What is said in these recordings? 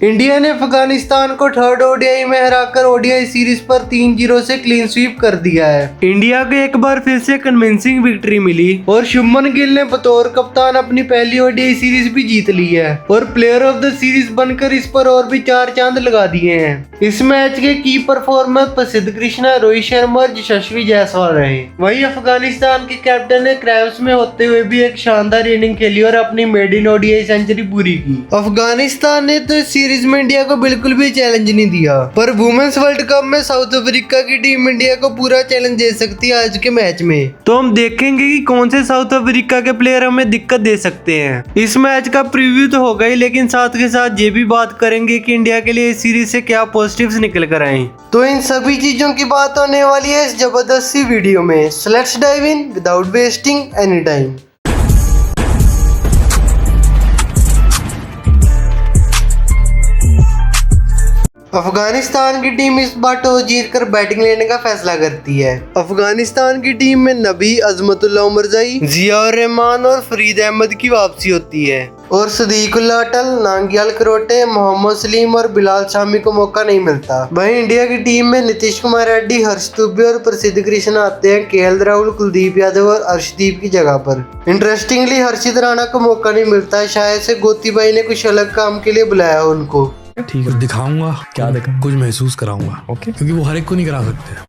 India ने अफगानिस्तान को third ODI में हराकर ओडीआई सीरीज पर 3-0 से क्लीन स्वीप कर दिया है। इंडिया को एक बार फिर से कन्विंसिंग विक्ट्री मिली और शुभमन गिल ने बतौर कप्तान अपनी पहली ओडीआई सीरीज भी जीत ली है और प्लेयर ऑफ द सीरीज बनकर इस पर और भी 4 चांद लगा दिए हैं। इस मैच के की परफॉर्मर प्रसिद्ध कृष्णा, रोहित शर्मा और यशस्वी जायसवाल रहे। वहीं अफगानिस्तान के कैप्टन ने क्रैम्स में होते हुए भी एक शानदार इनिंग खेली और अपनी मेडन ओडीआई सेंचुरी पूरी की। अफगानिस्तान ने तो इस सीरीज में इंडिया को बिल्कुल भी चैलेंज नहीं दिया, पर वुमेन्स वर्ल्ड कप में साउथ अफ्रीका की टीम इंडिया को पूरा चैलेंज दे सकती है आज के मैच में। तो हम देखेंगे कि कौन से साउथ अफ्रीका के प्लेयर हमें दिक्कत दे सकते हैं। इस मैच का प्रीव्यू तो हो गई, लेकिन साथ के साथ ये भी बात करेंगे कि इंडिया के लिए इस सीरीज से क्या पॉजिटिव्स निकल कर आए। तो इन सभी चीजों की बात होने वाली है इस जबरदस्त सी वीडियो में। So let's dive in without wasting any time. Afghanistan की टीम इस बार टॉस जीतकर बैटिंग लेने का फैसला करती है। अफगानिस्तान की टीम में नबी, अजमतुल्लाह उमरजई, जियाउर रहमान और फरीद अहमद की वापसी होती है और सदीकुल्लाह अटल, नांगियाल करोटे, मोहम्मद सलीम और बिलाल शामी को मौका नहीं मिलता। वहीं इंडिया की टीम में नीतीश कुमार रेड्डी, हर्ष दुबे और प्रसिद्ध कृष्णा आते हैं केएल राहुल, कुलदीप यादव और अर्शदीप की जगह पर। इंटरेस्टिंगली हर्षित राणा को मौका नहीं मिलता है, शायद से गोती भाई ने कुछ अलग काम के लिए बुलाया उनको। ठीक है, दिखाऊंगा क्या कुछ महसूस कराऊंगा, ओके, क्योंकि वो हर एक को नहीं करा सकते।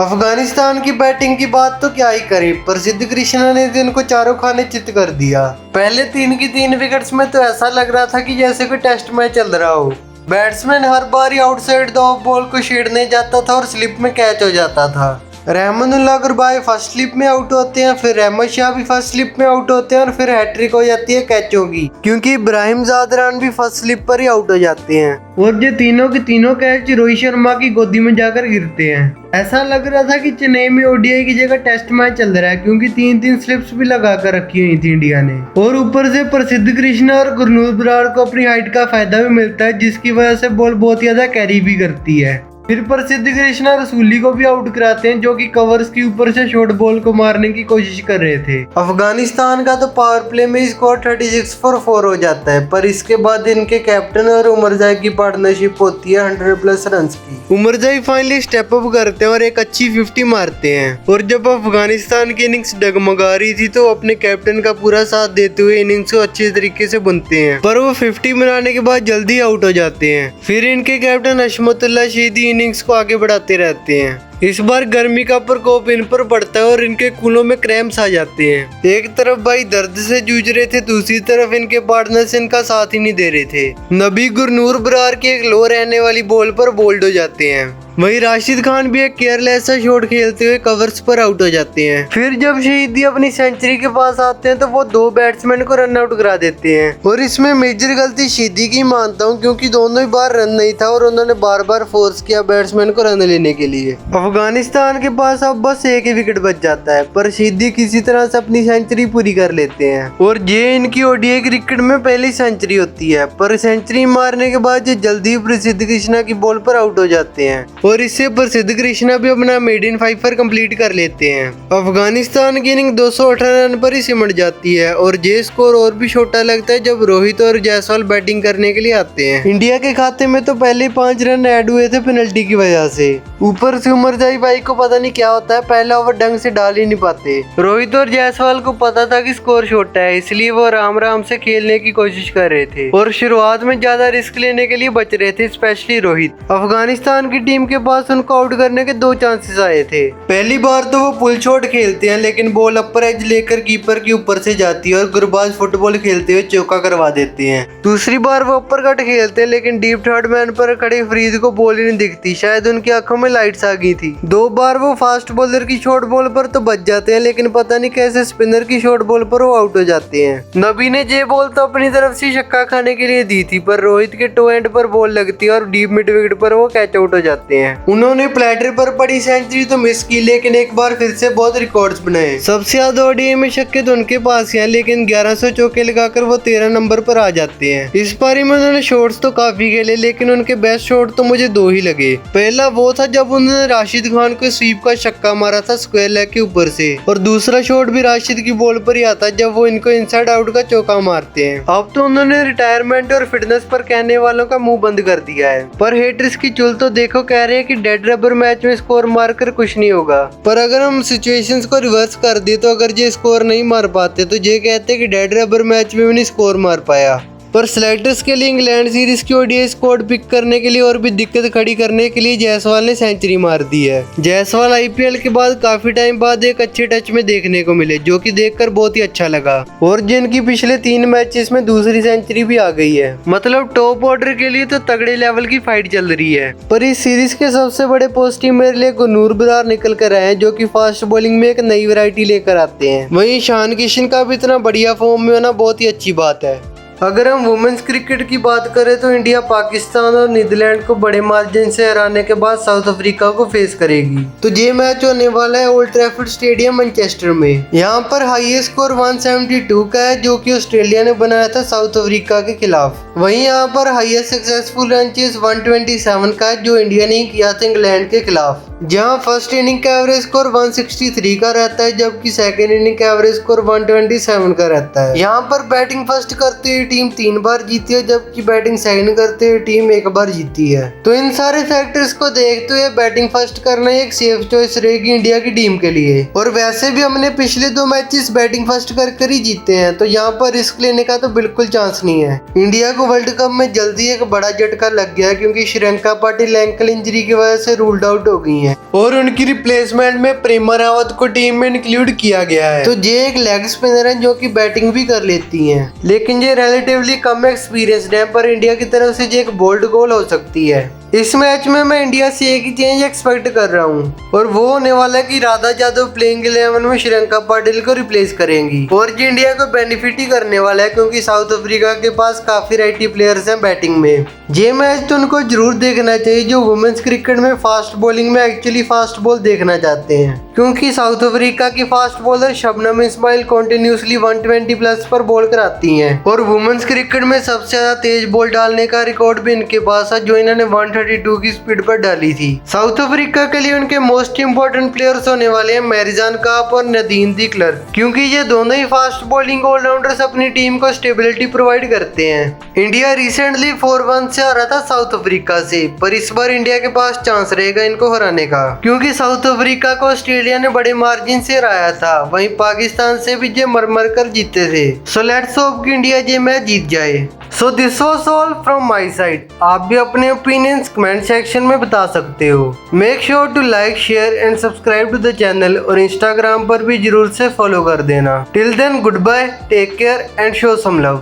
अफगानिस्तान की बैटिंग की बात तो क्या ही करें, प्रसिद्ध कृष्णा ने दिन को चारों खाने चित कर दिया। पहले 3 की 3 विकेट्स में तो ऐसा लग रहा था कि जैसे कोई टेस्ट मैच चल रहा हो। Batsman her bar he outside the of ball को छेड़ने जाता था और स्लिप में कैच हो जाता था। रहमानुल्लाह गुरबाई फर्स्ट स्लिप में आउट होते हैं, फिर रहमत शाह भी फर्स्ट स्लिप में आउट होते हैं और फिर हैट्रिक हो जाती है कैचों की, क्योंकि इब्राहिम जादरान भी फर्स्ट स्लिप पर ही आउट हो जाते हैं और ये तीनों के तीनों कैच रोहित शर्मा की गोदी में जाकर गिरते हैं। ऐसा लग रहा था कि चेन्नई में ओडीआई की जगह टेस्ट मैच चल रहा है, क्योंकि 3-3 स्लिप्स भी लगा कर रखी हुई थी इंडिया ने। और ऊपर से प्रसिद्ध कृष्णा और गुरनूर बराड़ को अपनी हाइट का फायदा भी मिलता है, जिसकी वजह से बॉल बहुत ज्यादा कैरी भी करती है। फिर प्रसिद्ध कृष्णा रसूली को भी आउट कराते हैं, जो कि कवर्स के ऊपर से शॉर्ट बॉल को मारने की कोशिश कर रहे थे। अफगानिस्तान का तो पावर प्ले में स्कोर 36 for 4 हो जाता है, पर इसके बाद इनके कैप्टन और उमरजाई की पार्टनरशिप होती है 100+ रन्स की। उमरजाई फाइनली स्टेप अप करते हैं और एक अच्छी 50 मारते हैं, और जब अफगानिस्तान की इनिंग्स डगमगा रही थी तो अपने कैप्टन का पूरा साथ देते हुए इनिंग्स को अच्छे तरीके से बुनते हैं, पर वो 50 बनाने के बाद जल्दी आउट हो जाते हैं। फिर इनके कैप्टन अशमतुल्लाह शीदी इनिंग्स को आगे बढ़ाते रहते हैं। इस बार गर्मी का प्रकोप इन पर पड़ता है और इनके कूलों में क्रैम्प्स आ जाते हैं। एक तरफ भाई दर्द से जूझ रहे थे, दूसरी तरफ इनके पार्टनर्स इनका साथ ही नहीं दे रहे थे। नबी गुरनूर बरार की एक लो रहने वाली बॉल पर बोल्ड हो जाते हैं। वहीं राशिद खान भी एक केयरलेस सा शॉट खेलते हुए कवर्स पर आउट हो जाते हैं। फिर जब शहीदी अपनी सेंचुरी के पास आते हैं तो वो 2 बैट्समैन को रन आउट करा देते हैं, और इसमें मेजर गलती शहीदी की मानता हूँ, क्योंकि दोनों ही बार रन नहीं था और उन्होंने बार बार फोर्स किया बैट्समैन को रन लेने के लिए। अफगानिस्तान के पास अब बस 1 ही विकेट बच जाता है, पर शहीदी किसी तरह से अपनी सेंचुरी पूरी कर लेते हैं और ये इनकी ओडीआई क्रिकेट में पहली सेंचुरी होती है। पर सेंचुरी मारने के बाद ये जल्दी प्रसिद्ध कृष्णा की बॉल पर आउट हो जाते हैं और इससे प्रसिद्ध कृष्णा भी अपना मेडन 5 कंप्लीट कर लेते हैं। अफगानिस्तान की इनिंग 218 रन पर ही सिमट जाती है और ये स्कोर और भी छोटा लगता है जब रोहित और जायसवाल बैटिंग करने के लिए आते हैं। इंडिया के खाते में तो पहले 5 रन ऐड हुए थे पेनल्टी की वजह से। ऊपर से उमरजाई भाई को पता नहीं क्या होता है, पहला ओवर ढंग से डाल ही नहीं पाते। रोहित और जायसवाल को पता था कि स्कोर छोटा है, इसलिए वो राम राम से खेलने की कोशिश कर रहे थे और शुरुआत में ज्यादा रिस्क लेने के लिए बच रहे थे, स्पेशली रोहित। अफगानिस्तान की टीम के पास उनको आउट करने के 2 चांसेस आए थे। पहली बार तो वो पुल शॉट खेलते हैं, लेकिन बॉल अपर एज लेकर कीपर के ऊपर से जाती है और गुरबाज फुटबॉल खेलते हुए चौका करवा देते हैं। दूसरी बार वो अपर कट खेलते हैं, लेकिन डीप थर्ड मैन पर खड़े फरीद को बॉल ही नहीं दिखती, शायद उनकी आंखों में लाइट्स आ गई थी। 2 बार वो फास्ट बॉलर की शॉर्ट बॉल पर तो बच जाते हैं, लेकिन पता नहीं कैसे स्पिनर की शॉर्ट बॉल पर वो आउट हो जाते हैं। नबी ने ये बॉल तो अपनी तरफ से छक्का खाने के लिए दी थी, पर रोहित के टो एंड पर बॉल लगती है और डीप मिड विकेट पर वो कैच आउट हो जाते हैं। हैं। उन्होंने प्लेटर पर पड़ी सेंचुरी तो मिस की, लेकिन एक बार फिर से बहुत रिकॉर्ड्स बनाए। सबसे ज्यादा ओडीआई में छक्के तो उनके पास ही हैं, लेकिन 1100 चौके लगाकर वो 13 नंबर पर आ जाते हैं। इस पारी में उन्होंने शॉट्स तो काफी खेले, लेकिन उनके बेस्ट शॉट तो मुझे 2 ही लगे। पहला वो था जब उन्होंने राशिद खान को स्वीप का छक्का मारा था स्क्वायर लेग के ऊपर से, और दूसरा शॉट भी राशिद की बॉल पर ही आता जब वो इनको इनसाइड आउट का चौका मारते हैं। अब तो उन्होंने रिटायरमेंट और फिटनेस पर कहने वालों का मुंह बंद कर दिया है, पर हेटर्स की चुल तो देखो, कह रहे हैं कि डेड रबर मैच में स्कोर मारकर कुछ नहीं होगा। पर अगर हम सिचुएशंस को रिवर्स कर दे तो अगर ये स्कोर नहीं मार पाते तो ये कहते कि डेड रबर मैच में भी नहीं स्कोर मार पाया। पर सेलेक्टर्स के लिए इंग्लैंड सीरीज की ओडीआई स्क्वाड पिक करने के लिए और भी दिक्कत खड़ी करने के लिए जायसवाल ने सेंचुरी मार दी है। जायसवाल आईपीएल के बाद काफी टाइम बाद एक अच्छे टच में देखने को मिले, जो कि देखकर बहुत ही अच्छा लगा, और जिनकी पिछले 3 मैचेस में दूसरी सेंचुरी भी आ गई है। मतलब टॉप ऑर्डर के लिए तो तगड़े लेवल की फाइट चल रही है। पर इस सीरीज के सबसे बड़े पॉजिटिव मेरे लिए गुरनूर बरार निकल कर आए हैं, जो कि फास्ट बॉलिंग में एक नई वैरायटी लेकर आते हैं। वहीं ईशान किशन का भी इतना बढ़िया फॉर्म में होना बहुत ही अच्छी बात है। अगर हम वुमेन्स क्रिकेट की बात करें तो इंडिया पाकिस्तान और नीदरलैंड को बड़े मार्जिन से हराने के बाद साउथ अफ्रीका को फेस करेगी। तो ये मैच होने वाला है ओल्ड ट्रैफर्ड स्टेडियम मैनचेस्टर में। यहाँ पर हाईएस्ट स्कोर 172 का है, जो कि ऑस्ट्रेलिया ने बनाया था साउथ अफ्रीका के खिलाफ। वहीं यहाँ पर हाईएस्ट सक्सेसफुल रन चेस 127 का है, जो इंडिया ने किया था इंग्लैंड के खिलाफ। जहां फर्स्ट इनिंग का एवरेज स्कोर 163 का रहता है, जबकि सेकंड इनिंग का एवरेज स्कोर 127 का रहता है। यहाँ पर बैटिंग फर्स्ट करते हुए टीम 3 बार जीती है, जबकि बैटिंग सेकंड करते हुए टीम 1 बार जीती है। तो इन सारे फैक्टर्स को देखते हुए बैटिंग फर्स्ट करना एक सेफ चॉइस रहेगी इंडिया की टीम के लिए। और वैसे भी हमने पिछले 2 मैचेस बैटिंग फर्स्ट कर ही जीते हैं, तो यहाँ पर रिस्क लेने का तो बिल्कुल चांस नहीं है। इंडिया को वर्ल्ड कप में जल्दी एक बड़ा झटका लग गया, क्योंकि श्रीलंका पाटिल एंकल इंजरी की वजह से रूल्ड आउट हो गई है और उनकी रिप्लेसमेंट में प्रेमा रावत को टीम में इंक्लूड किया गया है। तो ये एक लेग स्पिनर है जो कि बैटिंग भी कर लेती हैं, लेकिन ये रिलेटिवली कम एक्सपीरियंस्ड है। पर इंडिया की तरफ से ये एक बोल्ड गोल हो सकती है। इस मैच में मैं इंडिया से एक ही चेंज एक्सपेक्ट कर रहा हूँ, और वो होने वाला है कि राधा यादव प्लेइंग 11 में श्रीलंका पाटिल को रिप्लेस करेंगी। और ये इंडिया को बेनिफिट ही करने वाला है, क्योंकि साउथ अफ्रीका के पास काफी राइटी प्लेयर्स हैं बैटिंग में। ये मैच तो उनको जरूर देखना चाहिए जो वुमेन्स क्रिकेट में फास्ट बॉलिंग में एक्चुअली फास्ट बॉल देखना चाहते हैं, क्योंकि साउथ अफ्रीका की fast bowler Shabnim Ismail continuously 120 plus पर बॉल कराती हैं, और वुमेन्स क्रिकेट में सबसे ज्यादा तेज बॉल डालने का रिकॉर्ड भी इनके पास है, जो इन्होंने 132 की स्पीड पर डाली थी। साउथ अफ्रीका के लिए उनके मोस्ट इंपोर्टेंट प्लेयर्स होने वाले हैं मैरिजान काप और नदीन दी क्लर्क, क्योंकि ये दोनों ही फास्ट बॉलिंग ऑलराउंडर्स अपनी टीम को स्टेबिलिटी प्रोवाइड करते हैं। इंडिया रिसेंटली 4-1 से हारा था साउथ अफ्रीका से, पर इस बार इंडिया के पास चांस रहेगा इनको हराने का, क्योंकि साउथ अफ्रीका को ऑस्ट्रेलिया ने बड़े मार्जिन से हराया था। वहीं पाकिस्तान से भी ये मर कर जीते थे। सो लेट्स होप कि इंडिया ये मैच जीत जाए। So this was all from my side. आप भी अपने ओपिनियंस कमेंट सेक्शन में बता सकते हो। Make sure to like, share and subscribe to the channel, और इंस्टाग्राम पर भी जरूर से फॉलो कर देना। Till then good bye, take care and show some love.